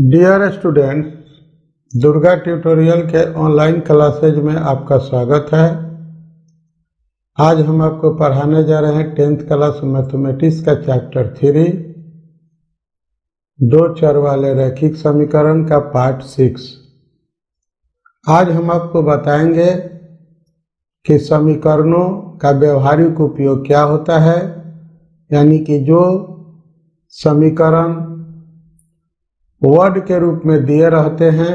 Dear students, Durga tutorial के online classes में आपका स्वागत है। आज हम आपको पढ़ाने जा रहे हैं 10th क्लास मैथमेटिक्स का चैप्टर 3 दो चर वाले रैखिक समीकरण का पार्ट 6। आज हम आपको बताएंगे कि समीकरणों का व्यवहारिक उपयोग क्या होता है, यानी कि जो समीकरण वर्ड के रूप में दिए रहते हैं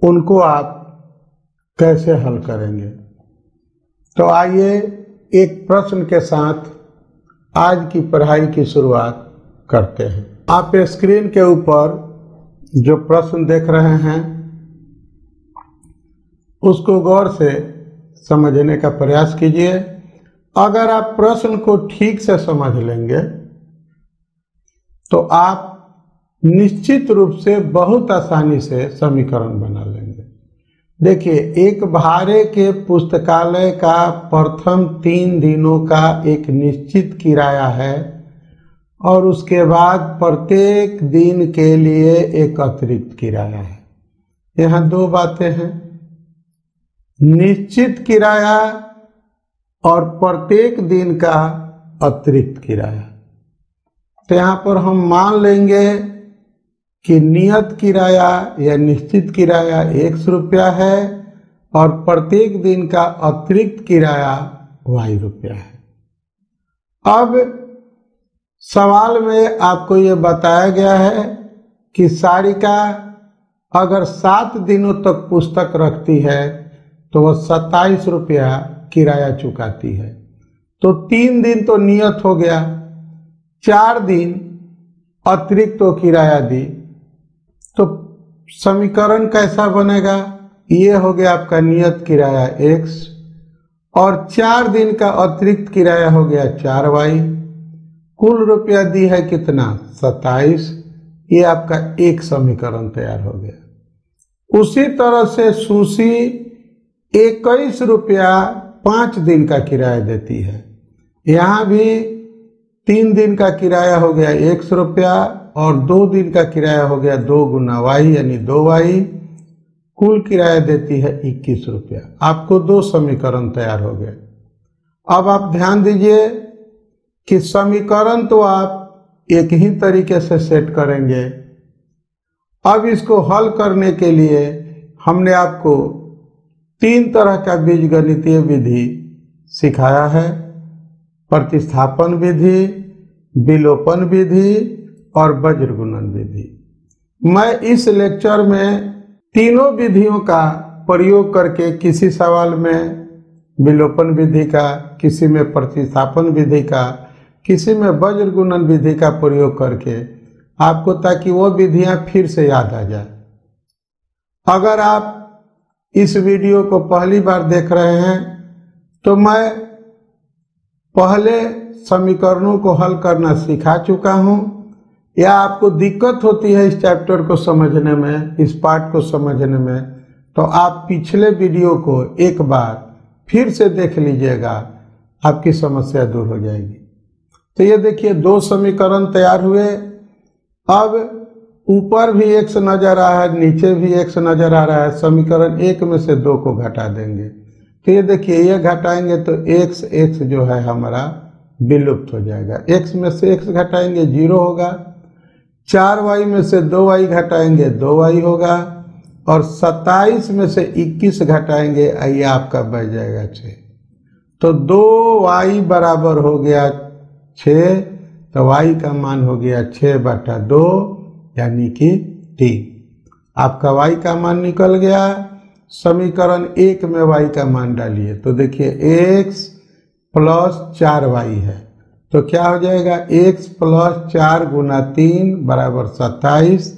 उनको आप कैसे हल करेंगे। तो आइए एक प्रश्न के साथ आज की पढ़ाई की शुरुआत करते हैं। आप स्क्रीन के ऊपर जो प्रश्न देख रहे हैं उसको गौर से समझने का प्रयास कीजिए। अगर आप प्रश्न को ठीक से समझ लेंगे तो आप निश्चित रूप से बहुत आसानी से समीकरण बना लेंगे। देखिए, एक भाड़े के पुस्तकालय का प्रथम 3 दिनों का एक निश्चित किराया है और उसके बाद प्रत्येक दिन के लिए एक अतिरिक्त किराया है। यहाँ दो बातें हैं, निश्चित किराया और प्रत्येक दिन का अतिरिक्त किराया। तो यहाँ पर हम मान लेंगे कि नियत किराया या निश्चित किराया 100 रुपया है और प्रत्येक दिन का अतिरिक्त किराया y रुपया है। अब सवाल में आपको ये बताया गया है कि सारिका अगर 7 दिनों तक पुस्तक रखती है तो वह 27 रुपया किराया चुकाती है। तो 3 दिन तो नियत हो गया, 4 दिन अतिरिक्त तो किराया दी। तो समीकरण कैसा बनेगा? ये हो गया आपका नियत किराया x और 4 दिन का अतिरिक्त किराया हो गया 4y। कुल रुपया दी है कितना? 27। ये आपका एक समीकरण तैयार हो गया। उसी तरह से सुशी 21 रुपया 5 दिन का किराया देती है। यहाँ भी 3 दिन का किराया हो गया 100 रुपया और 2 दिन का किराया हो गया 2 गुना y यानी 2y। कुल किराया देती है 21 रुपया। आपको 2 समीकरण तैयार हो गए। अब आप ध्यान दीजिए कि समीकरण तो आप एक ही तरीके से सेट करेंगे। अब इसको हल करने के लिए हमने आपको 3 तरह का बीजगणितीय विधि सिखाया है, प्रतिस्थापन विधि, विलोपन विधि और वज्र गुणन विधि। मैं इस लेक्चर में तीनों विधियों का प्रयोग करके किसी सवाल में विलोपन विधि का, किसी में प्रतिस्थापन विधि का, किसी में वज्र गुणन विधि का प्रयोग करके आपको, ताकि वो विधियां फिर से याद आ जाए। अगर आप इस वीडियो को पहली बार देख रहे हैं तो मैं पहले समीकरणों को हल करना सिखा चुका हूं, या आपको दिक्कत होती है इस चैप्टर को समझने में, इस पार्ट को समझने में, तो आप पिछले वीडियो को एक बार फिर से देख लीजिएगा, आपकी समस्या दूर हो जाएगी। तो ये देखिए 2 समीकरण तैयार हुए। अब ऊपर भी x नजर आ रहा है, नीचे भी x नजर आ रहा है। समीकरण 1 में से 2 को घटा देंगे। तो ये देखिए, ये घटाएंगे तो x जो है हमारा विलुप्त हो जाएगा। x में से x घटाएंगे 0 होगा, 4y में से 2y घटाएंगे 2y होगा और 27 में से 21 घटाएंगे, ये आपका बच जाएगा 6। तो 2y बराबर हो गया 6, तो y का मान हो गया 6/2 यानी कि 3। आपका y का मान निकल गया। समीकरण 1 में y का मान डालिए तो देखिए x + 4y है, तो क्या हो जाएगा? x + 4 गुना 3 बराबर 27।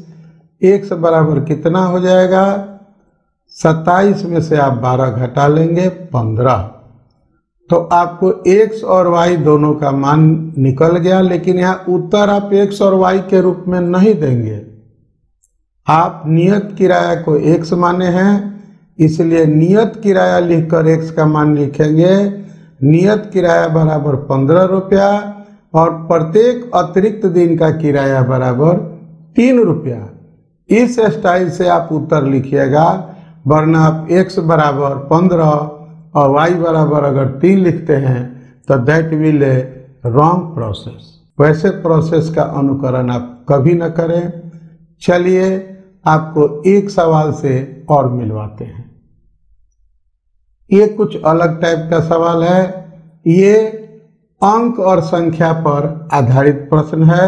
x बराबर कितना हो जाएगा? 27 में से आप 12 घटा लेंगे 15। तो आपको x और y दोनों का मान निकल गया। लेकिन यहाँ उत्तर आप x और y के रूप में नहीं देंगे, आप नियत किराया को x माने हैं, इसलिए नियत किराया लिखकर x का मान लिखेंगे। नियत किराया बराबर 15 रुपया और प्रत्येक अतिरिक्त दिन का किराया बराबर ₹3। इस स्टाइल से आप उत्तर लिखिएगा, वरना आप x बराबर 15 और y बराबर अगर 3 लिखते हैं तो that will A wrong process. वैसे प्रोसेस का अनुकरण आप कभी न करें। चलिए आपको एक सवाल से और मिलवाते हैं। ये कुछ अलग टाइप का सवाल है। ये अंक और संख्या पर आधारित प्रश्न है।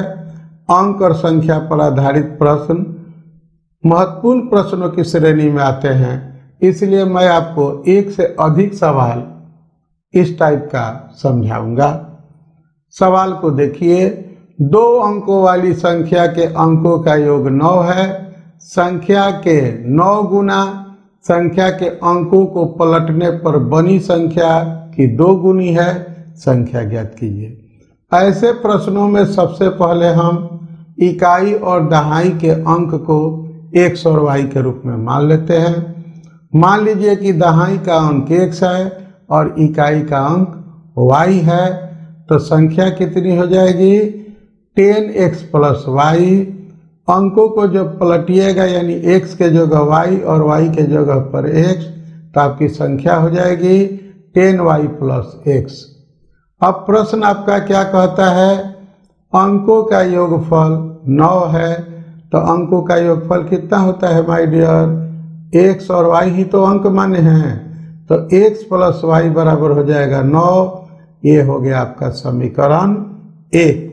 अंक और संख्या पर आधारित प्रश्न महत्वपूर्ण प्रश्नों की श्रेणी में आते हैं, इसलिए मैं आपको एक से अधिक सवाल इस टाइप का समझाऊंगा। सवाल को देखिए। 2 अंकों वाली संख्या के अंकों का योग 9 है। संख्या के 9 गुना संख्या के अंकों को पलटने पर बनी संख्या की 2 गुनी है, संख्या ज्ञात कीजिए। ऐसे प्रश्नों में सबसे पहले हम इकाई और दहाई के अंक को x और y के रूप में मान लेते हैं। मान लीजिए कि दहाई का अंक x है और इकाई का अंक y है, तो संख्या कितनी हो जाएगी? 10x plus y। अंकों को जब पलटिएगा यानी x के जगह y और y के जगह पर x, तो आपकी संख्या हो जाएगी 10y प्लस x। अब प्रश्न आपका क्या कहता है? अंकों का योगफल 9 है, तो अंकों का योगफल कितना होता है माय डियर? x और y ही तो अंक माने हैं, तो x प्लस y बराबर हो जाएगा 9। ये हो गया आपका समीकरण 1।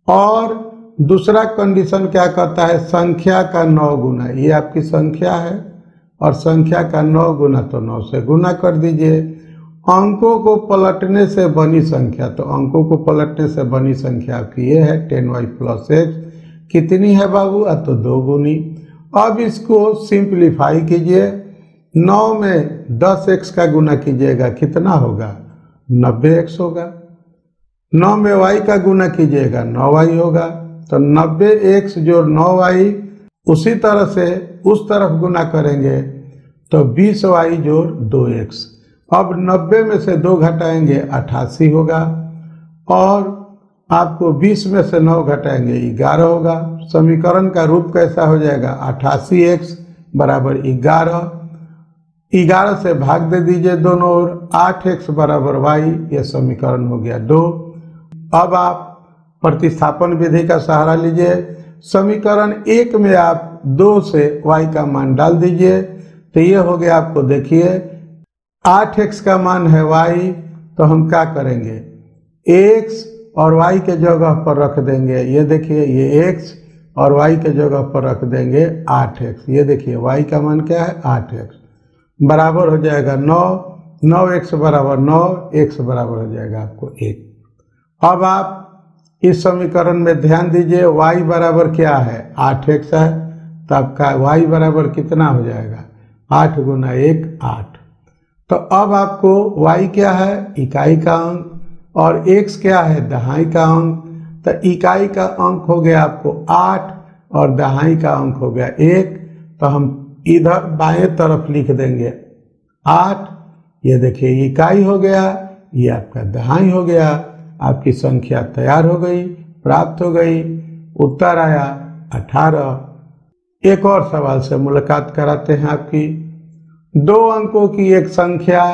और दूसरा कंडीशन क्या कहता है? संख्या का 9 गुना। ये आपकी संख्या है और संख्या का 9 गुना, तो 9 से गुना कर दीजिए। अंकों को पलटने से बनी संख्या, तो अंकों को पलटने से बनी संख्या आपकी ये है 10y प्लस x। कितनी है बाबू? तो 2 गुनी। अब इसको सिंप्लीफाई कीजिए। 9 में 10x का गुना कीजिएगा, कितना होगा? 90x होगा। 9 में y का गुना कीजिएगा, 9y होगा। तो 90x जोड़ 9y, उसी तरह से उस तरफ गुना करेंगे तो 20y जोड़ 2x। अब 90 में से 2 घटाएंगे 88 होगा, और आपको 20 में से 9 घटाएंगे 11 होगा। समीकरण का रूप कैसा हो जाएगा? 88x बराबर 11। 11 से भाग दे दीजिए दोनों ओर, 8x बराबर y। यह समीकरण हो गया 2। अब आप प्रतिस्थापन विधि का सहारा लीजिए। समीकरण 1 में आप 2 से y का मान डाल दीजिए, तो ये हो गया आपको देखिए 8x का मान है y, तो हम क्या करेंगे? x और y के जगह पर रख देंगे। ये देखिए ये x और y के जगह पर रख देंगे 8x। ये देखिए y का मान क्या है? 8x बराबर हो जाएगा 9। 9x बराबर 9, x बराबर हो जाएगा आपको 1। अब आप इस समीकरण में ध्यान दीजिए, y बराबर क्या है? 8x है, तो आपका y बराबर कितना हो जाएगा? 8 गुना 1 8। तो अब आपको y क्या है? इकाई का अंक, और x क्या है? दहाई का अंक। तो इकाई का अंक हो गया आपको 8 और दहाई का अंक हो गया 1। तो हम इधर बाएं तरफ लिख देंगे 8। ये देखिए इकाई हो गया, ये आपका दहाई हो गया। आपकी संख्या तैयार हो गई, प्राप्त हो गई। उत्तर आया 18। एक और सवाल से मुलाकात कराते हैं आपकी। 2 अंकों की एक संख्या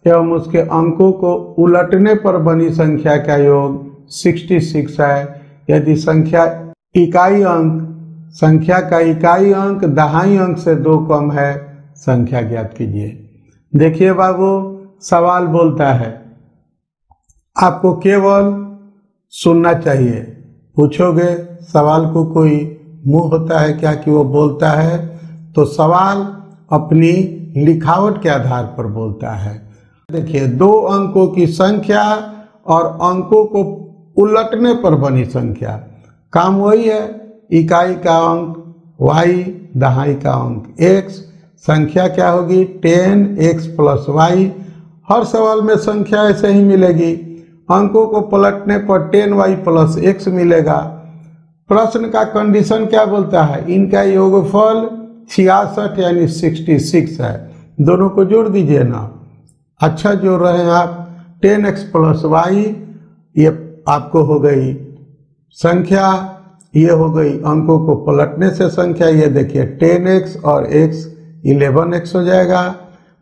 एवं उसके अंकों को उलटने पर बनी संख्या का योग 66 है। यदि संख्या का इकाई अंक दहाई अंक से 2 कम है, संख्या ज्ञात कीजिए। देखिए बाबू, सवाल बोलता है, आपको केवल सुनना चाहिए। पूछोगे सवाल को, कोई मुंह होता है क्या कि वो बोलता है? तो सवाल अपनी लिखावट के आधार पर बोलता है। देखिए 2 अंकों की संख्या और अंकों को उलटने पर बनी संख्या, काम वही है। इकाई का अंक y, दहाई का अंक x। संख्या क्या होगी? 10x plus y। हर सवाल में संख्या ऐसे ही मिलेगी। अंकों को पलटने पर 10y प्लस x मिलेगा। प्रश्न का कंडीशन क्या बोलता है? इनका योगफल 66 यानी 66 है। दोनों को जोड़ दीजिए ना। अच्छा जोड़ रहे हैं आप। 10x प्लस y, ये आपको हो गई संख्या। ये हो गई अंकों को पलटने से संख्या। ये देखिए 10x और x 11x हो जाएगा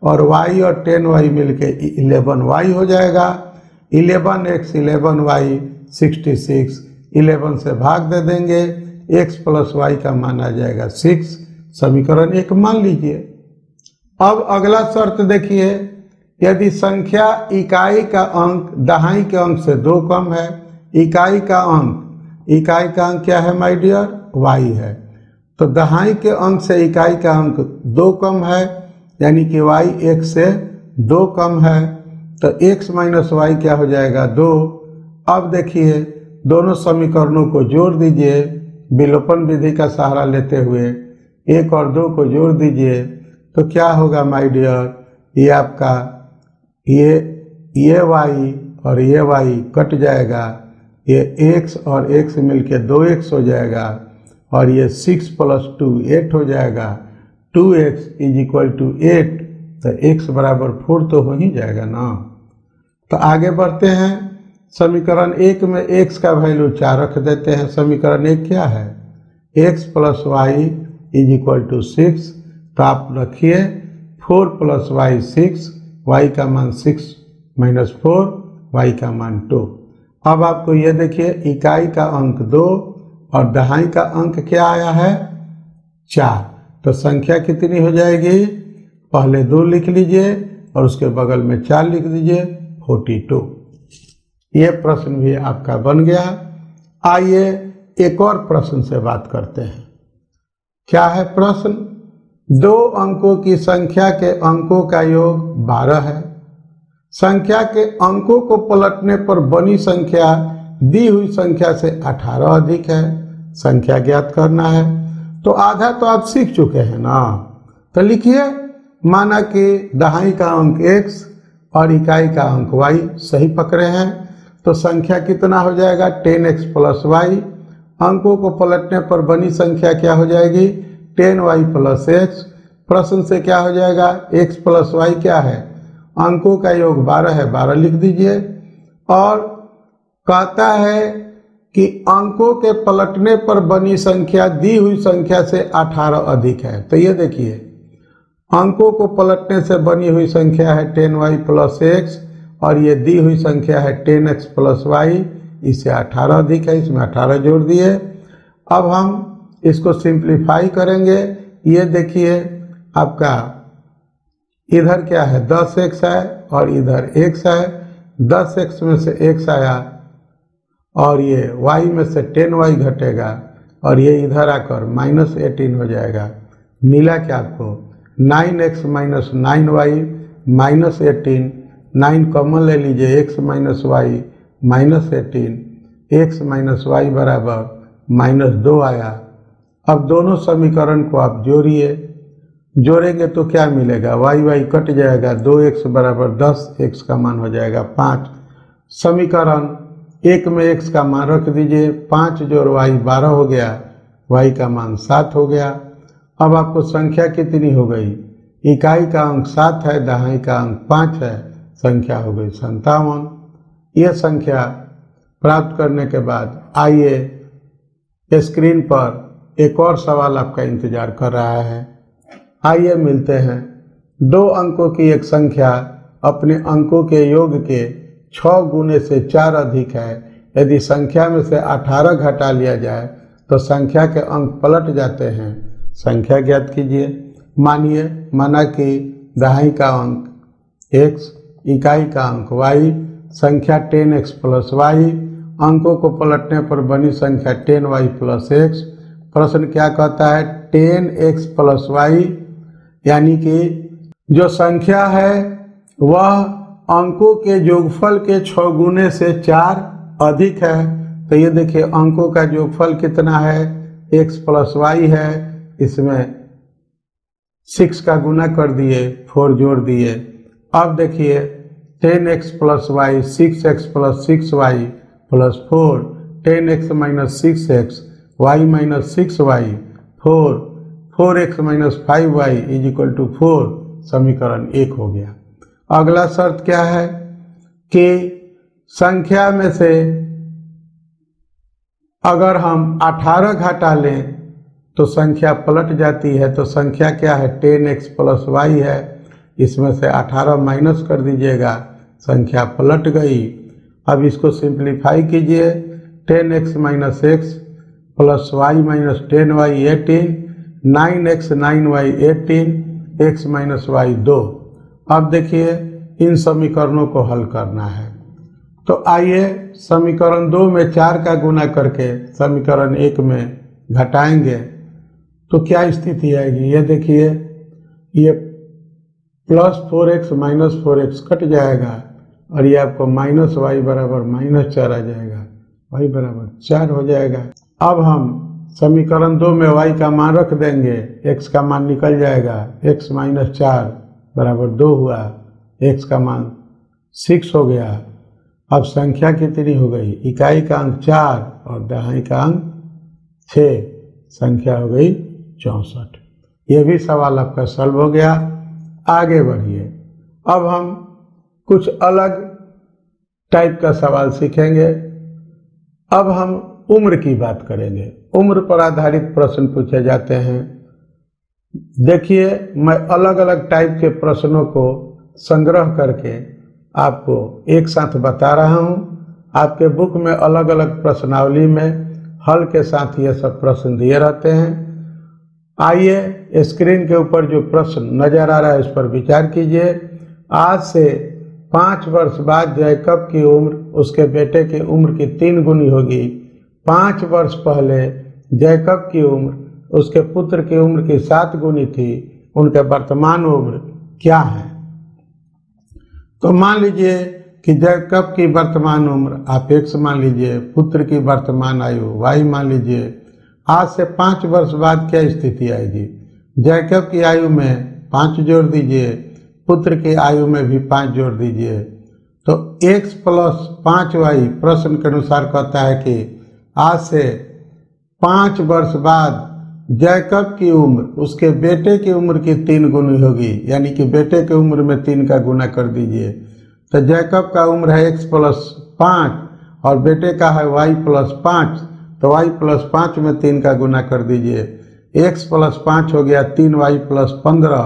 और y और 10y मिलके 11y हो जाएगा। 11x 11y 66, 11 से भाग दे देंगे, x प्लस y का मान आ जाएगा 6। समीकरण 1 मान लीजिए। अब अगला शर्त देखिए, यदि संख्या इकाई का अंक दहाई के अंक से 2 कम है, इकाई का अंक क्या है माय डियर? y है। तो दहाई के अंक से इकाई का अंक 2 कम है, यानी कि y 1 से 2 कम है, तो x माइनस वाई क्या हो जाएगा? 2। अब देखिए दोनों समीकरणों को जोड़ दीजिए, विलोपन विधि का सहारा लेते हुए 1 और 2 को जोड़ दीजिए, तो क्या होगा माय डियर? ये आपका ये y और ये y कट जाएगा, ये x और x मिलके 2x हो जाएगा और ये 6 प्लस 2 8 हो जाएगा। 2x इज इक्वल टू 8, तो x बराबर 4 तो हो ही जाएगा ना। तो आगे बढ़ते हैं। समीकरण 1 में x का वैल्यू 4 रख देते हैं। समीकरण 1 क्या है? x plus y is equal to 6, तो आप रखिए 4 प्लस वाई 6, y का मान 6 माइनस 4, y का मान 2। अब आपको ये देखिए इकाई का अंक 2 और दहाई का अंक क्या आया है? 4। तो संख्या कितनी हो जाएगी? पहले 2 लिख लीजिए और उसके बगल में 4 लिख दीजिए, 42। ये प्रश्न भी आपका बन गया। आइए एक और प्रश्न से बात करते हैं। क्या है प्रश्न? 2 अंकों की संख्या के अंकों का योग 12 है। संख्या के अंकों को पलटने पर बनी संख्या दी हुई संख्या से 18 अधिक है। संख्या ज्ञात करना है। तो आधा तो आप सीख चुके हैं ना, तो लिखिए। माना कि दहाई का अंक x और इकाई का अंक y सही पकड़े हैं, तो संख्या कितना हो जाएगा? 10x plus y। अंकों को पलटने पर बनी संख्या क्या हो जाएगी? 10y plus x। प्रश्न से क्या हो जाएगा? x प्लस y क्या है? अंकों का योग 12 है, 12 लिख दीजिए। और कहता है कि अंकों के पलटने पर बनी संख्या दी हुई संख्या से 18 अधिक है। तो ये देखिए अंकों को पलटने से बनी हुई संख्या है 10y प्लस x और ये दी हुई संख्या है 10x प्लस y, इससे 18 अधिक है, इसमें 18 जोड़ दिए। अब हम इसको सिंप्लीफाई करेंगे। ये देखिए आपका इधर क्या है? 10x है और इधर x है। 10x में से x आया और ये y में से 10y घटेगा और ये इधर आकर माइनस 18 हो जाएगा। मिला क्या आपको? 9x minus 9y minus 18। 9 common ले लीजिए, x minus y minus 18, x minus y बराबर माइनस 2 आया। अब दोनों समीकरण को आप जोड़िए, जोड़ेंगे तो क्या मिलेगा? y कट जाएगा, 2x बराबर 10, x का मान हो जाएगा 5। समीकरण 1 में x का मान रख दीजिए, 5 जोड़ y 12 हो गया, y का मान 7 हो गया। अब आपको संख्या कितनी हो गई? इकाई का अंक 7 है, दहाई का अंक 5 है, संख्या हो गई 57। यह संख्या प्राप्त करने के बाद आइए स्क्रीन पर एक और सवाल आपका इंतजार कर रहा है। आइए मिलते हैं। 2 अंकों की एक संख्या अपने अंकों के योग के 6 गुने से 4 अधिक है। यदि संख्या में से 18 घटा लिया जाए तो संख्या के अंक पलट जाते हैं। संख्या ज्ञात कीजिए। माना कि दहाई का अंक x, इकाई का अंक y, संख्या 10x प्लस y, अंकों को पलटने पर बनी संख्या 10y प्लस x। प्रश्न क्या कहता है? 10x प्लस y, यानी कि जो संख्या है वह अंकों के योगफल के 6 गुने से 4 अधिक है। तो ये देखिए अंकों का योगफल कितना है? x प्लस y है, इसमें 6 का गुना कर दिए, 4 जोड़ दिए। अब देखिए 10x plus y, 6x plus 6y plus 4, 10x minus 6x, y minus 6y, 4x minus 5y is equal to 4। समीकरण 1 हो गया। अगला शर्त क्या है कि संख्या में से अगर हम 18 घटा लें तो संख्या पलट जाती है। तो संख्या क्या है? 10x प्लस वाई है। इसमें से 18 माइनस कर दीजिएगा, संख्या पलट गई। अब इसको सिंप्लीफाई कीजिए। 10x minus x plus y minus 10y 18, 9x 9y 18, x minus y 2। अब देखिए इन समीकरणों को हल करना है। तो आइए समीकरण 2 में 4 का गुना करके समीकरण 1 में घटाएंगे तो क्या स्थिति आएगी? ये देखिए, ये plus 4x minus 4x cut जाएगा और ये आपको माइनस वाई बराबर माइनस 4 आ जाएगा, वाई बराबर 4 हो जाएगा। अब हम समीकरण 2 में y का मान रख देंगे, x का मान निकल जाएगा, x माइनस 4 बराबर 2 हुआ, x का मान 6 हो गया। अब संख्या कितनी हो गई? इकाई का अंक 4 और दहाई का अंक 6, संख्या हो गई 64। यह भी सवाल आपका सॉल्व हो गया। आगे बढ़िए। अब हम कुछ अलग टाइप का सवाल सीखेंगे। अब हम उम्र की बात करेंगे। उम्र पर आधारित प्रश्न पूछे जाते हैं। देखिए, मैं अलग अलग टाइप के प्रश्नों को संग्रह करके आपको एक साथ बता रहा हूं। आपके बुक में अलग अलग प्रश्नावली में हल के साथ ये सब प्रश्न दिए रहते हैं। आइए स्क्रीन के ऊपर जो प्रश्न नजर आ रहा है इस पर विचार कीजिए। आज से 5 वर्ष बाद जैकब की उम्र उसके बेटे की उम्र की 3 गुनी होगी। 5 वर्ष पहले जैकब की उम्र उसके पुत्र की उम्र की 7 गुनी थी। उनके वर्तमान उम्र क्या है? तो मान लीजिए कि जैकब की वर्तमान उम्र आप x मान लीजिए, पुत्र की वर्तमान आयु y मान लीजिए। आज से 5 वर्ष बाद क्या स्थिति आएगी? जैकब की आयु में 5 जोड़ दीजिए, पुत्र की आयु में भी 5 जोड़ दीजिए। तो x प्लस 5y प्रश्न के अनुसार कहता है कि आज से 5 वर्ष बाद जैकब की उम्र उसके बेटे की उम्र की 3 गुनी होगी, यानी कि बेटे की उम्र में 3 का गुना कर दीजिए। तो जैकब का उम्र है x प्लस 5 और बेटे का है y प्लस 5, तो y प्लस 5 में 3 का गुना कर दीजिए। x प्लस 5 हो गया 3y प्लस 15,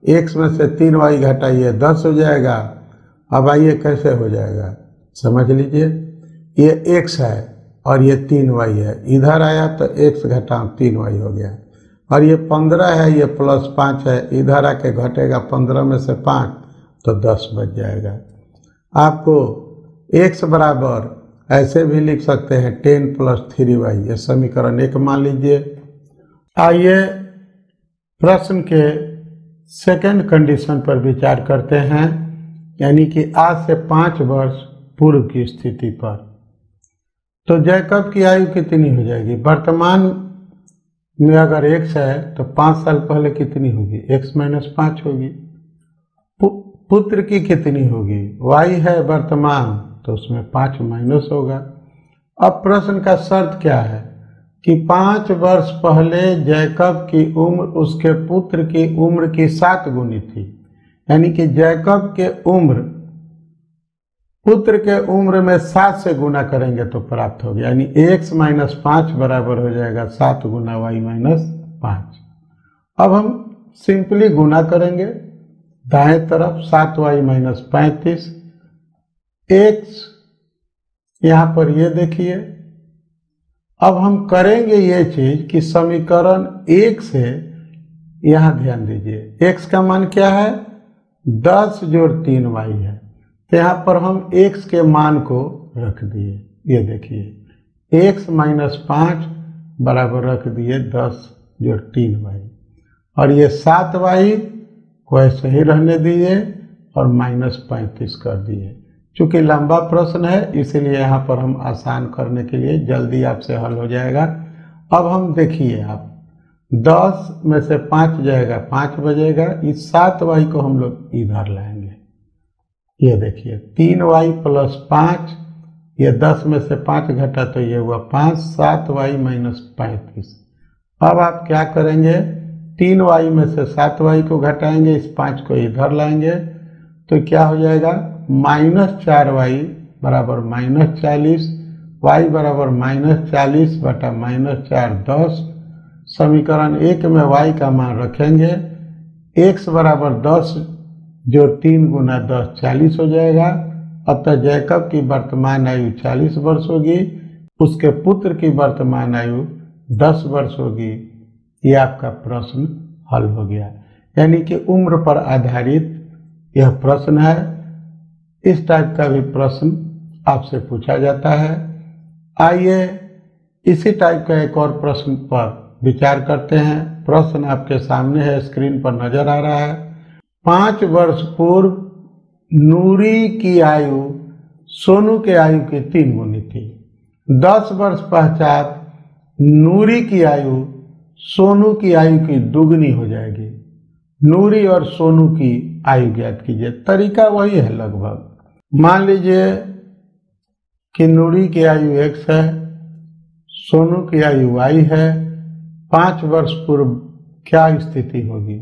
x में से 3y घटाइए 10 हो जाएगा। अब आइए कैसे हो जाएगा समझ लीजिए। ये x है और ये 3y है, इधर आया तो x घटा 3y हो गया। और ये 15 है, ये प्लस 5 है, इधर आके घटेगा 15 में से 5 तो 10 बच जाएगा। आपको x बराबर ऐसे भी लिख सकते हैं 10 प्लस 3y, ये समीकरण 1 मान लीजिए। आइए प्रश्न के सेकंड कंडीशन पर विचार करते हैं, यानी कि आज से 5 वर्ष पूर्व की स्थिति पर। तो जैकब की आयु कितनी हो जाएगी? वर्तमान में अगर x है तो 5 साल पहले कितनी होगी? x माइनस 5 होगी। पुत्र की कितनी होगी? y है वर्तमान, तो उसमें 5 माइनस होगा। अब प्रश्न का शर्त क्या है कि 5 वर्ष पहले जैकब की उम्र उसके पुत्र की उम्र की 7 गुनी थी, यानी कि जैकब के उम्र पुत्र के उम्र में 7 से गुना करेंगे तो प्राप्त हो गया, यानी x माइनस 5 बराबर हो जाएगा 7 गुना y माइनस 5। अब हम सिंपली गुना करेंगे दाएं तरफ 7y माइनस 35, x यहाँ पर ये देखिए। अब हम करेंगे ये चीज कि समीकरण 1 से यहाँ ध्यान दीजिए, x का मान क्या है? 10 जोड़ 3y है, तो यहाँ पर हम x के मान को रख दिए। ये देखिए x माइनस 5 बराबर रख दिए 10 जोड़ 3y, और ये 7y को ऐसे ही रहने दिए और माइनस 35 कर दिए। चूंकि लंबा प्रश्न है इसीलिए यहाँ पर हम आसान करने के लिए जल्दी आपसे हल हो जाएगा। अब हम देखिए, आप 10 में से 5 जाएगा 5 बजेगा, इस 7y को हम लोग इधर लाएंगे। ये देखिए 3y प्लस 5, ये 10 में से 5 घटा तो ये हुआ 5, 7y माइनस 35। अब आप क्या करेंगे? 3y में से 7y को घटाएंगे, इस 5 को इधर लाएंगे तो क्या हो जाएगा? माइनस 4y बराबर माइनस 40, y बराबर -40 बटा -4 10। समीकरण 1 में y का मान रखेंगे, x बराबर 10 जो 3 गुना 10 40 हो जाएगा। अतः जैकब की वर्तमान आयु 40 वर्ष होगी, उसके पुत्र की वर्तमान आयु 10 वर्ष होगी। ये आपका प्रश्न हल हो गया। यानी कि उम्र पर आधारित यह प्रश्न है। इस टाइप का भी प्रश्न आपसे पूछा जाता है। आइए इसी टाइप का एक और प्रश्न पर विचार करते हैं। प्रश्न आपके सामने है, स्क्रीन पर नजर आ रहा है। 5 वर्ष पूर्व नूरी की आयु सोनू के आयु की 3 गुनी थी। 10 वर्ष पश्चात नूरी की आयु सोनू की आयु की दुगनी हो जाएगी। नूरी और सोनू की आयु ज्ञात कीजिए। तरीका वही है लगभग। मान लीजिए कि नूरी की आयु x है, सोनू की आयु y है। 5 वर्ष पूर्व क्या स्थिति होगी?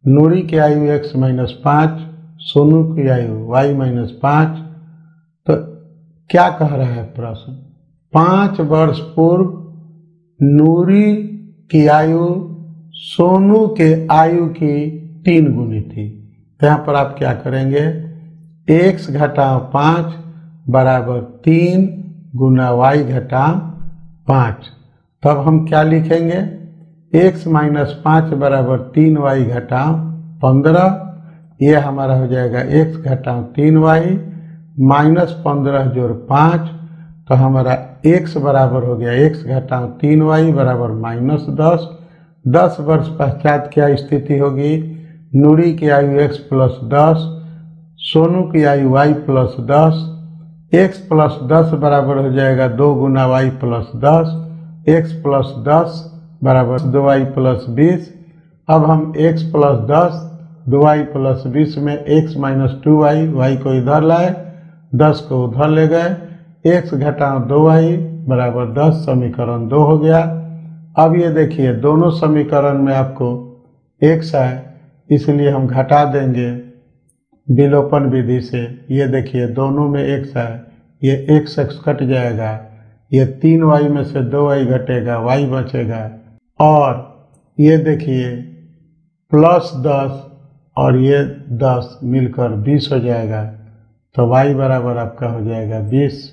नूरी की आयु x - 5, सोनू की आयु y - 5। तो क्या कह रहा है प्रश्न? 5 वर्ष पूर्व नूरी की आयु सोनू के आयु की 3 गुनी थी। तो यहाँ पर आप क्या करेंगे? x घटाव 5 बराबर 3 गुना y घटाव 5। तब हम क्या लिखेंगे? x - 5 बराबर 3y घटाव 15। ये हमारा हो जाएगा x घटाव 3y -15 जोड़ 5। तो हमारा x बराबर हो गया x घटाव 3y बराबर -10। 10 वर्ष पश्चात क्या स्थिति होगी? नूरी की आयु x + 10, सोनू की आयु y + 10। x + 10 बराबर हो जाएगा 2 गुना y + 10। x + 10 बराबर 2y + 20। अब हम x + 10 2y + 20 में x - 2y, y को इधर लाए, 10 को उधर ले गए। x घटाव 2y बराबर 10 समीकरण 2 हो गया। अब ये देखिए दोनों समीकरण में आपको x है, इसलिए हम घटा देंगे विलोपन विधि से। ये देखिए दोनों में x है, ये x कट जाएगा। ये 3y में से 2y घटेगा, y बचेगा। और ये देखिए +10 और ये 10 मिलकर 20 हो जाएगा। तो y बराबर आपका हो जाएगा 20।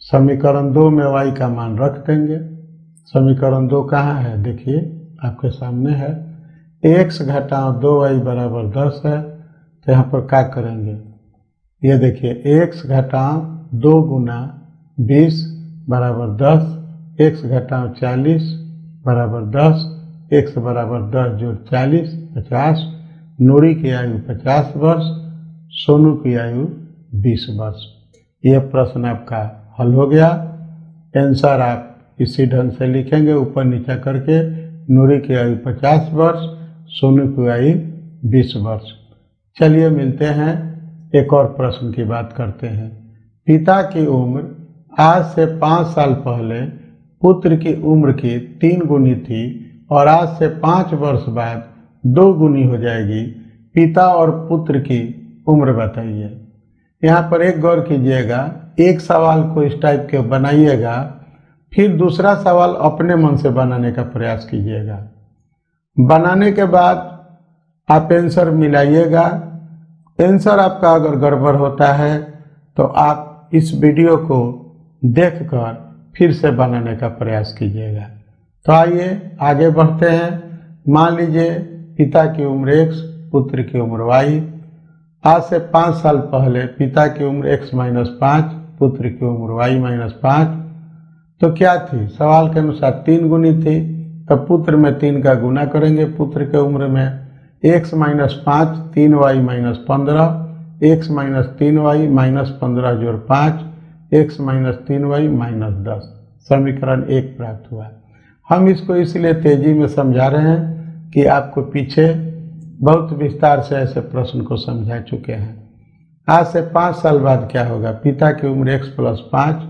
समीकरण 2 में y का मान रख देंगे। समीकरण 2 कहाँ है? देखिए आपके सामने है। x घटाव 2y बराबर 10 है। तो यहाँ पर क्या करेंगे? ये देखिए x घटाव 2 गुना 20 बराबर 10, x घटाव 40 बराबर 10, x बराबर 10 जोड़ 40 50। नूरी की आयु 50 वर्ष, सोनू की आयु 20 वर्ष। यह प्रश्न आपका हल हो गया। आंसर आप इसी ढंग से लिखेंगे ऊपर नीचे करके। नूरी की आयु 50 वर्ष, सोनू की आयु 20 वर्ष। चलिए मिलते हैं, एक और प्रश्न की बात करते हैं। पिता की उम्र आज से 5 साल पहले पुत्र की उम्र की 3 गुनी थी और आज से 5 वर्ष बाद 2 गुनी हो जाएगी। पिता और पुत्र की उम्र बताइए। यहाँ पर एक गौर कीजिएगा, एक सवाल को इस टाइप के बनाइएगा, फिर दूसरा सवाल अपने मन से बनाने का प्रयास कीजिएगा। बनाने के बाद आप आंसर मिलाइएगा। आंसर आपका अगर गड़बड़ होता है तो आप इस वीडियो को देखकर फिर से बनाने का प्रयास कीजिएगा। तो आइए आगे बढ़ते हैं। मान लीजिए पिता की उम्र x, पुत्र की उम्र y। आज से 5 साल पहले पिता की उम्र x - 5, पुत्र की उम्र y - 5। तो क्या थी? सवाल के अनुसार 3 गुनी थी। तो पुत्र में 3 का गुना करेंगे। पुत्र के उम्र में x - 5 3y - 15, x - 3y - 15 जोड़ 5, x - 3y - 10। समीकरण 1 प्राप्त हुआ। हम इसको इसलिए तेजी में समझा रहे हैं कि आपको पीछे बहुत विस्तार से ऐसे प्रश्न को समझा चुके हैं। आज से 5 साल बाद क्या होगा? पिता की उम्र x + 5,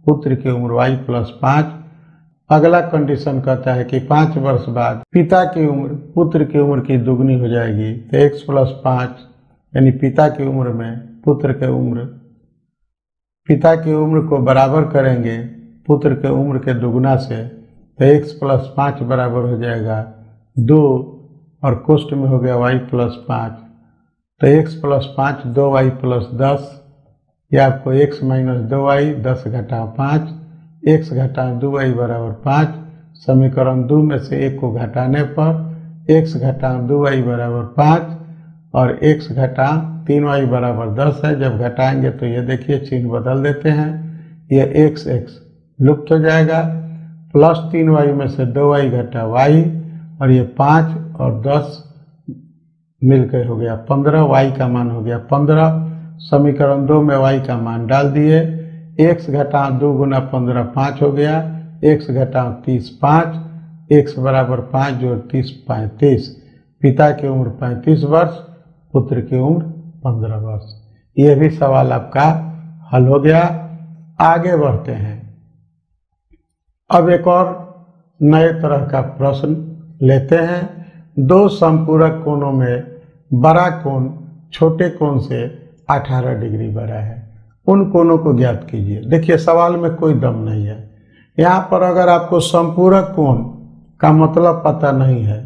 पुत्र की उम्र y + 5। अगला कंडीशन कहता है कि 5 वर्ष बाद पिता की उम्र पुत्र की उम्र की दुगनी हो जाएगी। तो x + 5 यानी पिता की उम्र में पिता की उम्र को बराबर करेंगे पुत्र के उम्र के दुगुना से, तो x + 5 बराबर हो जाएगा 2 और कोष्ठ में हो गया y + 5, तो x + 5 2y + 10, यह आपको x - 2y 10 - 5 x - 2y बराबर 5। समीकरण 2 में से 1 को घटाने पर x - 2y बराबर 5 और x - 3y बराबर 10 है। जब घटाएंगे तो ये देखिए चिन्ह बदल देते हैं, ये x लुप्त हो जाएगा, +3y में से 2y घटा y और ये 5 और 10 मिलकर हो गया 15, y का मान हो गया 15। समीकरण 2 में y का मान डाल दिए, x घटा 2 गुना 15 5 हो गया, x घटा 30 5, x बराबर 5 जोड़ 30 35। पिता की उम्र 35 वर्ष, पुत्र की उम्र 15 वर्ष। यह भी सवाल आपका हल हो गया। आगे बढ़ते हैं। अब एक और नए तरह का प्रश्न लेते हैं। दो समपूरक कोणों में बड़ा कोण छोटे कोण से 18 डिग्री बड़ा है, उन कोणों को ज्ञात कीजिए। देखिए सवाल में कोई दम नहीं है। यहाँ पर अगर आपको समपूरक कोण का मतलब पता नहीं है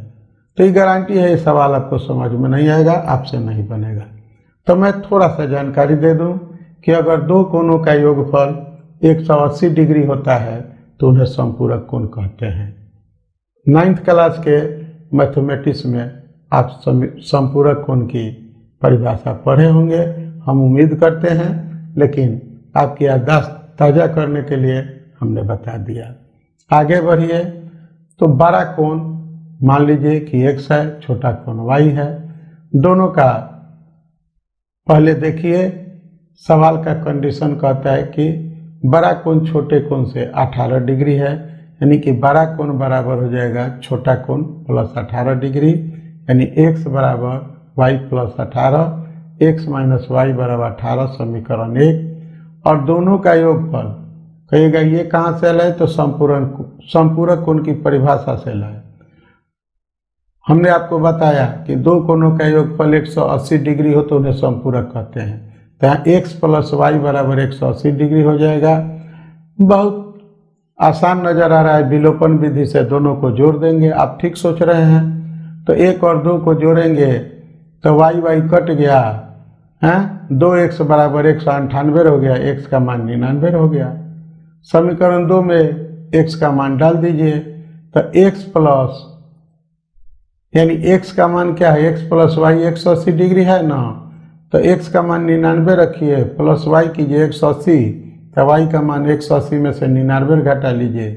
तो ये गारंटी है ये सवाल आपको समझ में नहीं आएगा, आपसे नहीं बनेगा। तो मैं थोड़ा सा जानकारी दे दूं कि अगर दो कोणों का योगफल 180 डिग्री होता है तो उन्हें समपूरक कोण कहते हैं। 9th क्लास के मैथमेटिक्स में आप समपूरक कोण की परिभाषा पढ़े होंगे, हम उम्मीद करते हैं, लेकिन आपकी याददाश्त ताज़ा करने के लिए हमने बता दिया। आगे बढ़िए। तो बड़ा कोण मान लीजिए कि x है, छोटा कोण y है। दोनों का पहले देखिए सवाल का कंडीशन कहता है कि बड़ा कोण छोटे कोण से 18 डिग्री है, यानी कि बड़ा कोण बराबर हो जाएगा छोटा कोण + 18 डिग्री, यानी x बराबर y + 18, x - y बराबर 18 समीकरण 1। और दोनों का योगफल कहिएगा ये कहाँ से लाए, तो समपूरक कोण की परिभाषा से लाए। हमने आपको बताया कि दो कोणों का योगफल 180 डिग्री हो तो उन्हें समपूरक कहते हैं। तो यहाँ x + y बराबर 180 डिग्री हो जाएगा। बहुत आसान नजर आ रहा है, विलोपन विधि से दोनों को जोड़ देंगे। आप ठीक सोच रहे हैं। तो 1 और 2 को जोड़ेंगे तो y कट गया है, 2x बराबर 198 हो गया, x का मान 99 हो गया। समीकरण 2 में x का मान डाल दीजिए, तो x प्लस यानी x का मान क्या है, x + y 180 डिग्री है ना, तो x का मान 99 रखिए, प्लस y कीजिए 180, तो y का मान 180 में से 99 घटा लीजिए,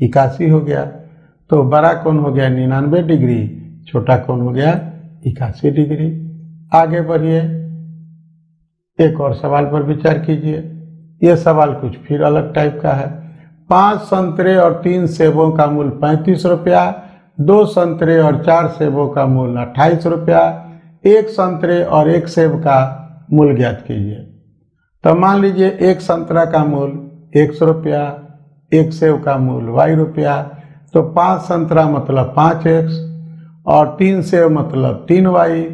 81 हो गया। तो बड़ा कोण हो गया 99 डिग्री, छोटा कोण हो गया 81 डिग्री। आगे बढ़िए, एक और सवाल पर विचार कीजिए। यह सवाल कुछ फिर अलग टाइप का है। 5 संतरे और 3 सेबों का मूल्य 35 रुपया, 2 संतरे और 4 सेबों का मूल्य 28 रुपया, 1 संतरे और 1 सेब का मूल्य ज्ञात कीजिए। तो मान लीजिए 1 संतरा का मूल्य 100 रुपया, 1 सेब का मूल्य y रुपया, तो 5 संतरा मतलब 5x और 3 सेब मतलब 3y।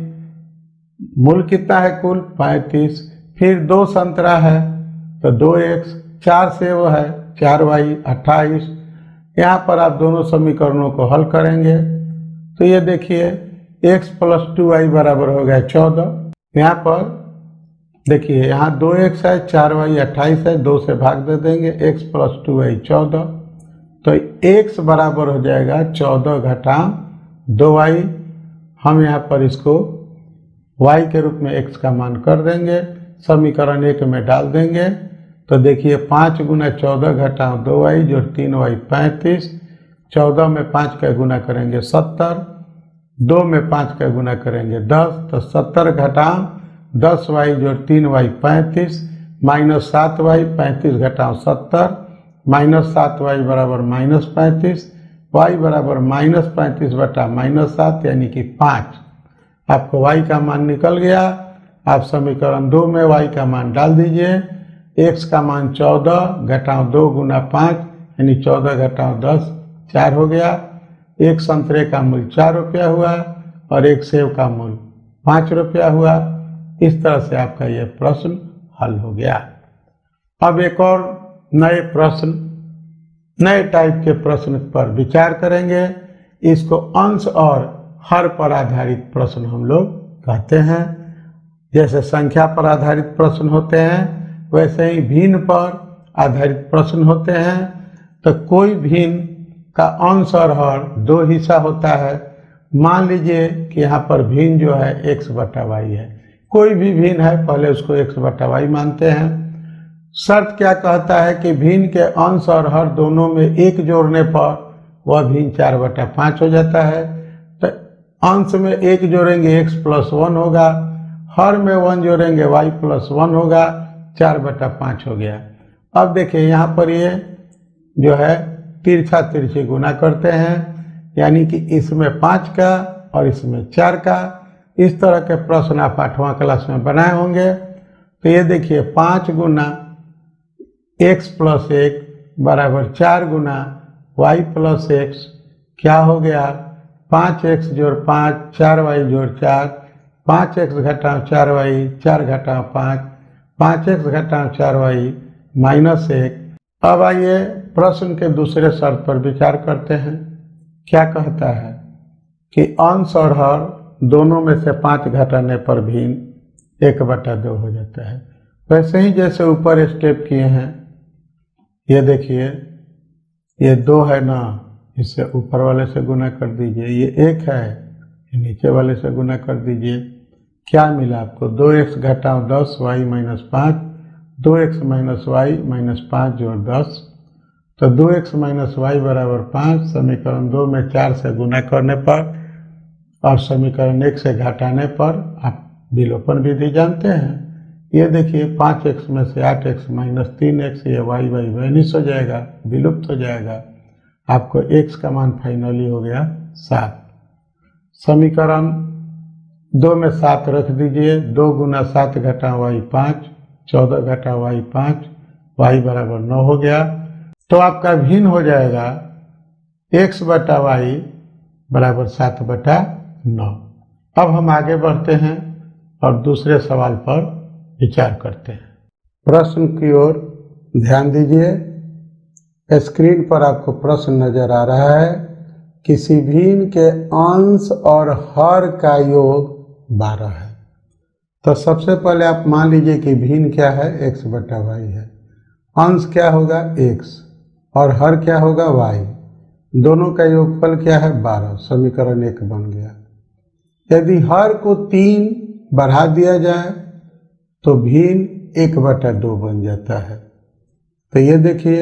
मूल्य कितना है कुल 35। फिर 2 संतरा है तो 2x, 4 सेब है 4y 28। यहाँ पर आप दोनों समीकरणों को हल करेंगे तो ये देखिए x + 2y बराबर हो गया 14। यहाँ पर देखिए यहाँ 2x है, 4y 28 है, 2 से भाग दे देंगे, x + 2y 14, तो x बराबर हो जाएगा 14 घटा 2y। हम यहाँ पर इसको y के रूप में x का मान कर देंगे, समीकरण 1 में डाल देंगे। तो देखिए 5 गुना 14 घटा 2y जो 3y 35, 14 में 5 का गुना करेंगे 70, 2 में 5 का गुना करेंगे 10, तो 70 घटा 10y जो 3y 35 माइनस 7y, 35 घटाओ 70 माइनस 7y बराबर -35, y बराबर -35 बटा -7 यानी कि 5। आपको y का मान निकल गया। आप समीकरण 2 में y का मान डाल दीजिए। x का मान 14 घटाओ 2 गुना 5 यानी 14 घटाओ 10 4 हो गया। 1 संतरे का मूल्य 4 रुपया हुआ और 1 सेब का मूल्य 5 रुपया हुआ। इस तरह से आपका यह प्रश्न हल हो गया। अब एक और नए प्रश्न नए टाइप के प्रश्न पर विचार करेंगे। इसको अंश और हर पर आधारित प्रश्न हम लोग कहते हैं। जैसे संख्या पर आधारित प्रश्न होते हैं वैसे ही भिन्न पर आधारित प्रश्न होते हैं। तो कोई भिन्न का अंश और हर दो हिस्सा होता है। मान लीजिए कि यहाँ पर भिन्न जो है x बटा y है, कोई भी भिन्न है पहले उसको x बटा y मानते हैं। शर्त क्या कहता है कि भिन्न के अंश और हर दोनों में एक जोड़ने पर वह भिन्न 4/5 हो जाता है। तो अंश में एक जोड़ेंगे x + 1 होगा, हर में 1 जोड़ेंगे y + 1 होगा, 4/5 हो गया। अब देखिए यहाँ पर ये जो है तिरछा तिरछी गुना करते हैं, यानी कि इसमें 5 का और इसमें 4 का। इस तरह के प्रश्न आप 8वां क्लास में बनाए होंगे। तो ये देखिए 5 गुना x + 1 बराबर 4 गुना y + x क्या हो गया, 5x + 5 4y + 4, 5x घटाओ 4y 4 घटाओ 5, 5x घटाओ 4y -1। अब आइए प्रश्न के दूसरे शर्त पर विचार करते हैं। क्या कहता है कि अंश और हर दोनों में से 5 घटाने पर भिन्न 1/2 हो जाता है। वैसे ही जैसे ऊपर स्टेप किए हैं, ये देखिए ये 2 है ना, इससे ऊपर वाले से गुना कर दीजिए। ये 1 है, ये नीचे वाले से गुना कर दीजिए। क्या मिला आपको, 2x घटाओ 10 y - 5, 2x - y - 5 जोड़ 10, तो 2x - y बराबर 5। समीकरण 2 में 4 से गुना करने पर और समीकरण 1 से घटाने पर आप विलोपन विधि जानते हैं। ये देखिए 5x में से 8x - 3x, ये y वैनिश हो जाएगा, विलुप्त हो जाएगा। आपको x का मान फाइनली हो गया 7। समीकरण 2 में 7 रख दीजिए। 2 गुना 7 घटाओ y 5, 14 घटाओ y 5, y बराबर 9 हो गया। तो आपका भिन्न हो जाएगा x बटा y बराबर 7/9। अब हम आगे बढ़ते हैं और दूसरे सवाल पर विचार करते हैं। प्रश्न की ओर ध्यान दीजिए। स्क्रीन पर आपको प्रश्न नजर आ रहा है। किसी भिन्न के अंश और हर का योग 12 है। तो सबसे पहले आप मान लीजिए कि भिन्न क्या है, x बटा y है। अंश क्या होगा x और हर क्या होगा y। दोनों का योगफल क्या है 12। समीकरण 1 बन गया। यदि हर को 3 बढ़ा दिया जाए तो भिन्न 1/2 बन जाता है। तो ये देखिए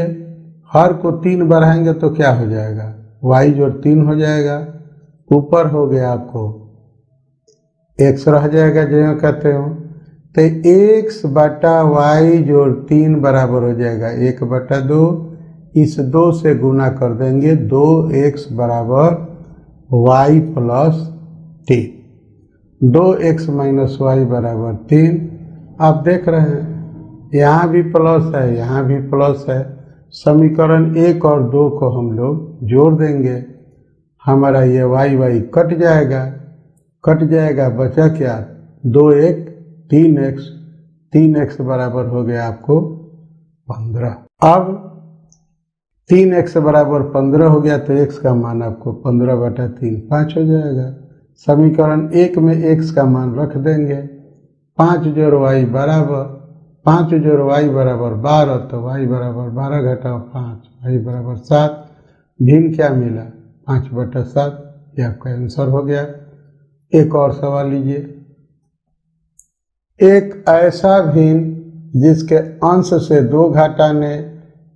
हर को 3 बढ़ाएंगे तो क्या हो जाएगा, y जोड़ 3 हो जाएगा। ऊपर हो गया आपको x रह जाएगा जो कहते हो। तो x बटा y जोड़ 3 बराबर हो जाएगा 1/2। इस 2 से गुना कर देंगे, 2x बराबर y + 3, 2x - y बराबर 3। आप देख रहे हैं यहाँ भी प्लस है, यहाँ भी प्लस है। समीकरण 1 और 2 को हम लोग जोड़ देंगे, हमारा ये y कट जाएगा, बचा क्या 2x 3x, 3x बराबर हो गया आपको 15। अब 3x बराबर 15 हो गया तो x का मान आपको 15/3 5 हो जाएगा। समीकरण 1 में x का मान रख देंगे, 5 जोड़ y बराबर 5 जोड़ y बराबर 12, तो y बराबर 12 घटाओ 5, y बराबर 7। भिन्न क्या मिला 5/7, ये आपका आंसर हो गया। एक और सवाल लीजिए। एक ऐसा भिन्न जिसके अंश से 2 घटाने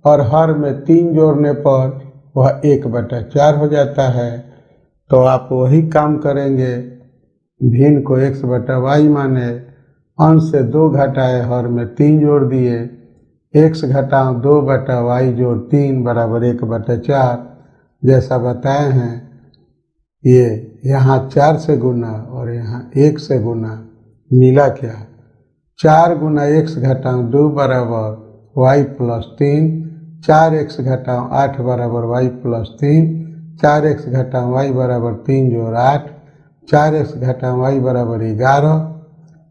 और हर में 3 जोड़ने पर वह 1/4 हो जाता है। तो आप वही काम करेंगे, भिन्न को x बटा y माने, अंश से 2 घटाए, हर में 3 जोड़ दिए, x घटाओ 2 बटा y जोड़ 3 बराबर 1/4। जैसा बताए हैं ये यहाँ 4 से गुना और यहाँ 1 से गुना, मिला क्या 4 गुना x घटाओ 2 बराबर y + 3, 4x घटाओ 8 बराबर y + 3, 4x घटाओ y बराबर 3 जोड़ 8, 4x घटाओ y बराबर 11।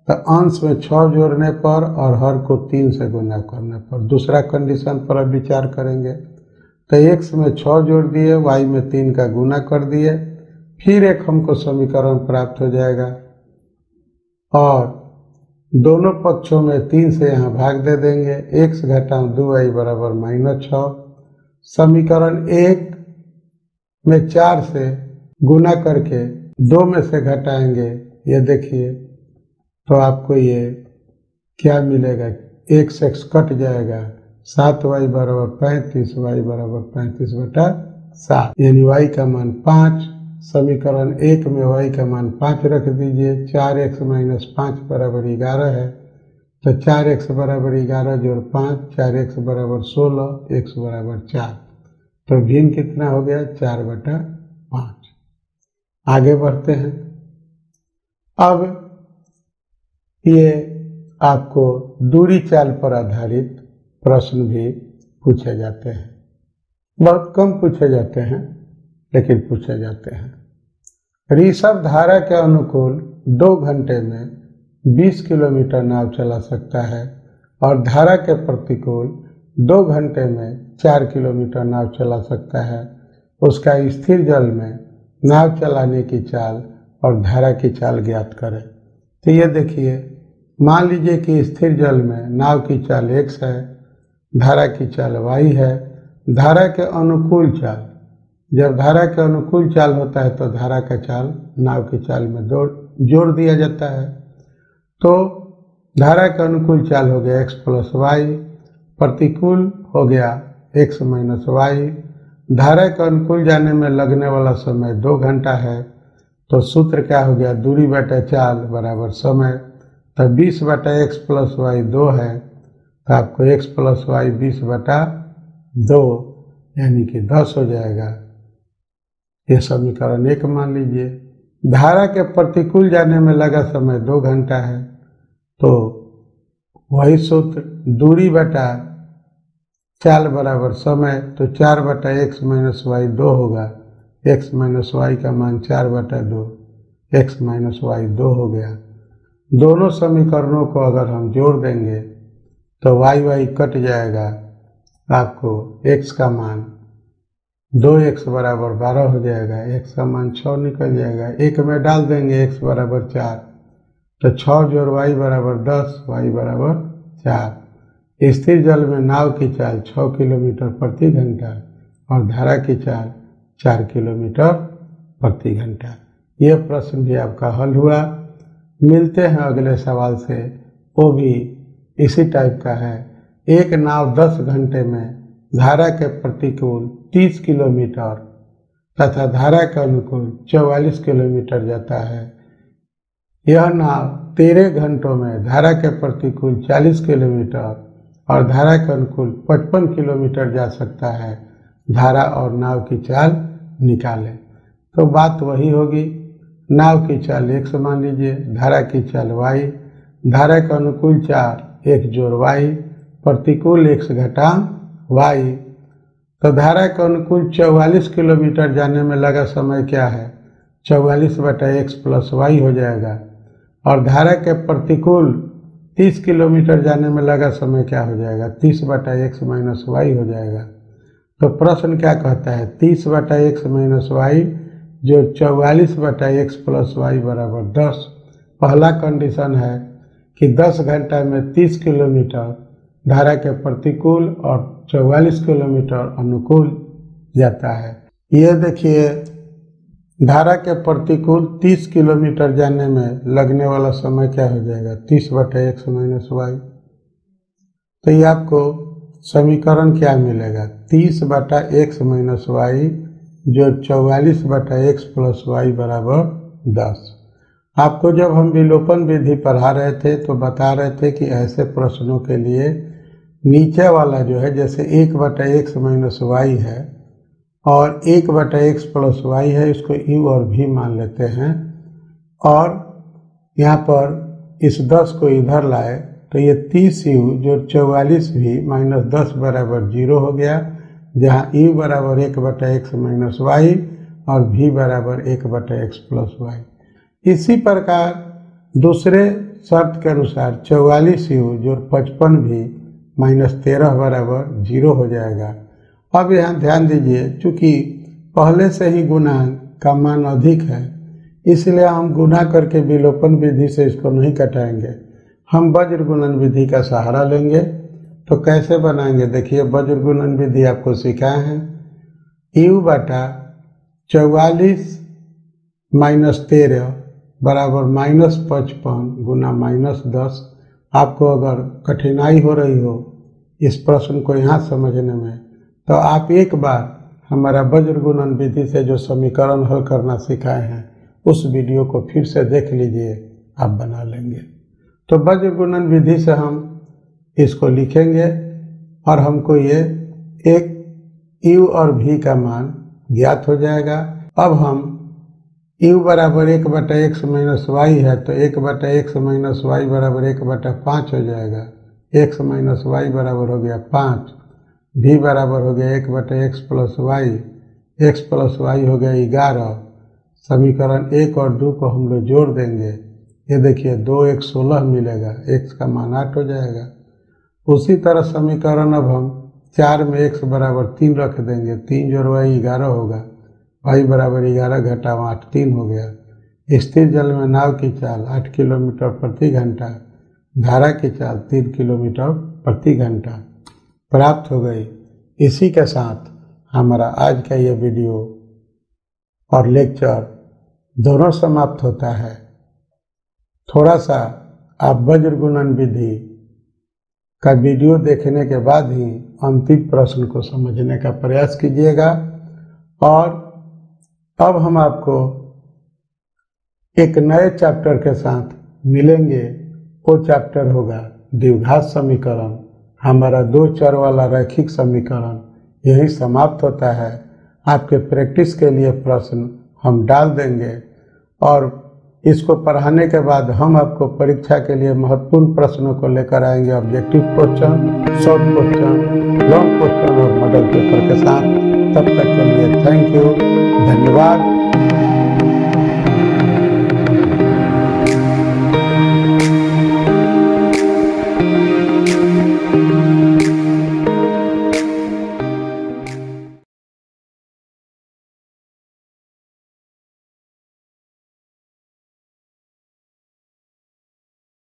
तो अंश में 6 जोड़ने पर और हर को 3 से गुना करने पर। दूसरा कंडीशन पर अब विचार करेंगे। तो x में 6 जोड़ दिए, y में 3 का गुना कर दिए, फिर एक हमको समीकरण प्राप्त हो जाएगा और दोनों पक्षों में 3 से यहाँ भाग दे देंगे। x घटाओ 2y बराबर -6। समीकरण 1 में 4 से गुना करके 2 में से घटाएंगे, ये देखिए तो आपको ये क्या मिलेगा, x कट जाएगा, 7y बराबर 35, y बराबर 35/7, यानी y का मान 5। समीकरण 1 में y का मान 5 रख दीजिए। 4x - 5 बराबर 11 है, तो 4x बराबर 11 जोड़ 5, 4x बराबर 16, x बराबर 4, तो भिन्न कितना हो गया, 4/5। आगे बढ़ते हैं। अब ये आपको दूरी चाल पर आधारित प्रश्न भी पूछे जाते हैं, बहुत कम पूछे जाते हैं लेकिन पूछे जाते हैं। ऋषभ धारा के अनुकूल 2 घंटे में 20 किलोमीटर नाव चला सकता है और धारा के प्रतिकूल 2 घंटे में 4 किलोमीटर नाव चला सकता है। उसका स्थिर जल में नाव चलाने की चाल और धारा की चाल ज्ञात करें। तो ये देखिए, मान लीजिए कि स्थिर जल में नाव की चाल x है, धारा की चाल y है। धारा के अनुकूल चाल, जब धारा के अनुकूल चाल होता है तो धारा का चाल नाव की चाल में जोड़ दिया जाता है। तो धारा के अनुकूल चाल हो गया x + y, प्रतिकूल हो गया x - y। धारा के अनुकूल जाने में लगने वाला समय 2 घंटा है, तो सूत्र क्या हो गया, दूरी बटा चाल बराबर समय। तो 20/x + y 2 है, तो आपको x + y 20/2 यानी कि 10 हो जाएगा। ये समीकरण 1 मान लीजिए। धारा के प्रतिकूल जाने में लगा समय 2 घंटा है, तो वही सूत्र, दूरी बटा चाल बराबर समय, तो 4/x - y 2 होगा। x - y का मान 4/2, x - y 2 हो गया। दोनों समीकरणों को अगर हम जोड़ देंगे तो y कट जाएगा, आपको x का मान 2x बराबर 12 हो जाएगा, x का मान 6 निकल जाएगा। 1 में डाल देंगे x बराबर 4, तो 6 जोड़ y बराबर 10, y बराबर 4। स्थिर जल में नाव की चाल 6 किलोमीटर प्रति घंटा और धारा की चाल 4 किलोमीटर प्रति घंटा। यह प्रश्न भी आपका हल हुआ। मिलते हैं अगले सवाल से, वो भी इसी टाइप का है। एक नाव 10 घंटे में धारा के प्रतिकूल 30 किलोमीटर तथा धारा के अनुकूल 44 किलोमीटर जाता है। यह नाव 13 घंटों में धारा के प्रतिकूल 40 किलोमीटर और धारा के अनुकूल 55 किलोमीटर जा सकता है। धारा और नाव की चाल निकालें। तो बात वही होगी, नाव की चाल x मान लीजिए, धारा की चाल y, धारा के अनुकूल चाल x जोड़ y, प्रतिकूल x घटा y। तो धारा के अनुकूल 44 किलोमीटर जाने में लगा समय क्या है, 44/x + y हो जाएगा। और धारा के प्रतिकूल 30 किलोमीटर जाने में लगा समय क्या हो जाएगा, 30/x - y हो जाएगा। तो प्रश्न क्या कहता है, 30/x - y जो 44/x + y बराबर 10। पहला कंडीशन है कि 10 घंटा में 30 किलोमीटर धारा के प्रतिकूल और 44 किलोमीटर अनुकूल जाता है। ये देखिए, धारा के प्रतिकूल 30 किलोमीटर जाने में लगने वाला समय क्या हो जाएगा, 30/x - y। तो ये आपको समीकरण क्या मिलेगा, 30/x - y जो 44/x + y बराबर 10। आपको जब हम विलोपन विधि पढ़ा रहे थे तो बता रहे थे कि ऐसे प्रश्नों के लिए नीचे वाला जो है, जैसे 1/x - y है और 1/x + y है, इसको u और v मान लेते हैं और यहाँ पर इस 10 को इधर लाए तो ये 30u जो 44v - 10 बराबर 0 हो गया, जहाँ u बराबर 1/x - y और v बराबर 1/x + y। इसी प्रकार दूसरे शर्त के अनुसार 44u जो 55v - 13 बराबर 0 हो जाएगा अब यहाँ ध्यान दीजिए, चूंकि पहले से ही गुणा का मान अधिक है, इसलिए हम गुणा करके विलोपन विधि से इसको नहीं घटाएंगे, हम वज्र गुणन विधि का सहारा लेंगे। तो कैसे बनाएंगे, देखिए वज्र गुणन विधि आपको सिखाए हैं। u बटा 44 माइनस 13 बराबर -55 गुना -10। आपको अगर कठिनाई हो रही हो इस प्रश्न को यहाँ समझने में, तो आप एक बार हमारा वज्र गुणन विधि से जो समीकरण हल करना सिखाए हैं उस वीडियो को फिर से देख लीजिए, आप बना लेंगे। तो वज्र गुणन विधि से हम इसको लिखेंगे और हमको ये एक u और v का मान ज्ञात हो जाएगा। अब हम u बराबर 1/x माइनस वाई है, तो 1/x माइनस वाई बराबर 1/5 हो जाएगा। x माइनस वाई बराबर हो गया 5, v बराबर हो गया 1/x plus y, x plus y हो गया 11। समीकरण 1 और 2 को हम लोग जोड़ देंगे, ये देखिए 2 x 16 मिलेगा, x का मान 8 हो जाएगा। उसी तरह समीकरण अब हम 4 में x बराबर 3 रख देंगे, 3 जोड़ वाई 11 होगा, y बराबर 11 घटा 8 3 हो गया। स्थिर जल में नाव की चाल 8 किलोमीटर प्रति घंटा, धारा की चाल 3 किलोमीटर प्रति घंटा प्राप्त हो गई। इसी के साथ हमारा आज का ये वीडियो और लेक्चर दोनों समाप्त होता है। थोड़ा सा आप वज्र गुणन विधि का वीडियो देखने के बाद ही अंतिम प्रश्न को समझने का प्रयास कीजिएगा। और अब हम आपको एक नए चैप्टर के साथ मिलेंगे। वो चैप्टर होगा द्विघात समीकरण। हमारा 2 चर वाला रैखिक समीकरण यही समाप्त होता है। आपके प्रैक्टिस के लिए प्रश्न हम डाल देंगे और इसको पढ़ाने के बाद हम आपको परीक्षा के लिए महत्वपूर्ण प्रश्नों को लेकर आएंगे, objective question, short question, long question और मॉडल पेपर के साथ। तब तक के लिए थैंक यू, धन्यवाद।